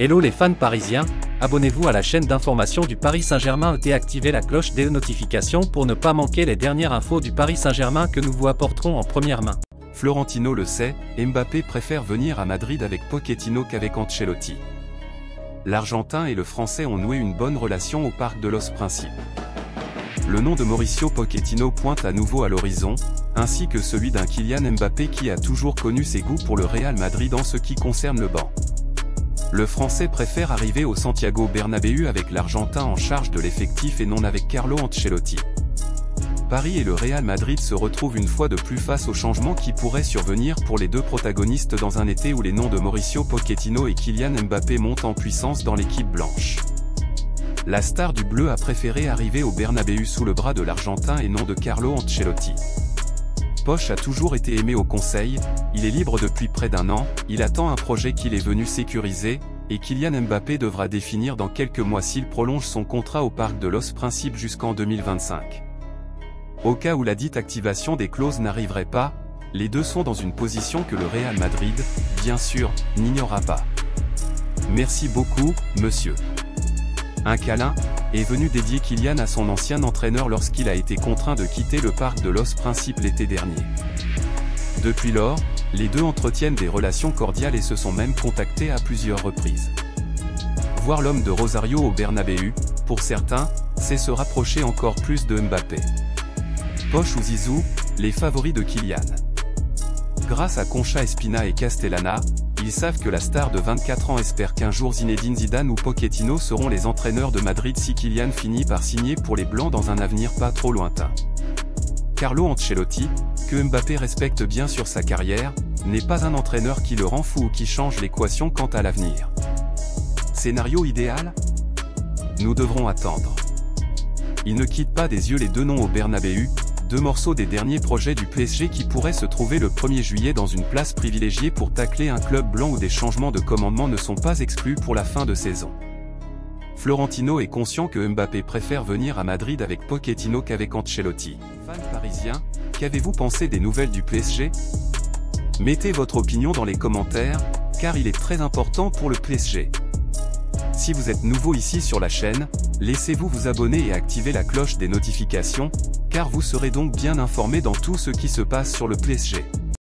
Hello les fans parisiens, abonnez-vous à la chaîne d'information du Paris Saint-Germain et activez la cloche des notifications pour ne pas manquer les dernières infos du Paris Saint-Germain que nous vous apporterons en première main. Florentino le sait, Mbappé préfère venir à Madrid avec Pochettino qu'avec Ancelotti. L'Argentin et le Français ont noué une bonne relation au Parc de los Príncipes. Le nom de Mauricio Pochettino pointe à nouveau à l'horizon, ainsi que celui d'un Kylian Mbappé qui a toujours connu ses goûts pour le Real Madrid en ce qui concerne le banc. Le Français préfère arriver au Santiago Bernabéu avec l'Argentin en charge de l'effectif et non avec Carlo Ancelotti. Paris et le Real Madrid se retrouvent une fois de plus face aux changements qui pourraient survenir pour les deux protagonistes dans un été où les noms de Mauricio Pochettino et Kylian Mbappé montent en puissance dans l'équipe blanche. La star du bleu a préféré arriver au Bernabéu sous le bras de l'Argentin et non de Carlo Ancelotti. Poch a toujours été aimé au conseil, il est libre depuis près d'un an, il attend un projet qu'il est venu sécuriser, et Kylian Mbappé devra définir dans quelques mois s'il prolonge son contrat au Parc de los Príncipes jusqu'en 2025. Au cas où la dite activation des clauses n'arriverait pas, les deux sont dans une position que le Real Madrid, bien sûr, n'ignora pas. Merci beaucoup, monsieur. Un câlin est venu dédier Kylian à son ancien entraîneur lorsqu'il a été contraint de quitter le Parc de los Príncipes l'été dernier. Depuis lors, les deux entretiennent des relations cordiales et se sont même contactés à plusieurs reprises. Voir l'homme de Rosario au Bernabéu, pour certains, c'est se rapprocher encore plus de Mbappé. Poch ou Zizou, les favoris de Kylian. Grâce à Concha Espina et Castellana, ils savent que la star de 24 ans espère qu'un jour Zinedine Zidane ou Pochettino seront les entraîneurs de Madrid si Kylian finit par signer pour les Blancs dans un avenir pas trop lointain. Carlo Ancelotti, que Mbappé respecte bien sur sa carrière, n'est pas un entraîneur qui le rend fou ou qui change l'équation quant à l'avenir. Scénario idéal ? Nous devrons attendre. Il ne quitte pas des yeux les deux noms au Bernabéu, deux morceaux des derniers projets du PSG qui pourraient se trouver le 1er juillet dans une place privilégiée pour tacler un club blanc où des changements de commandement ne sont pas exclus pour la fin de saison. Florentino est conscient que Mbappé préfère venir à Madrid avec Pochettino qu'avec Ancelotti. Fans parisiens, qu'avez-vous pensé des nouvelles du PSG? Mettez votre opinion dans les commentaires, car il est très important pour le PSG. Si vous êtes nouveau ici sur la chaîne, laissez-vous vous abonner et activer la cloche des notifications, car vous serez donc bien informé dans tout ce qui se passe sur le PSG.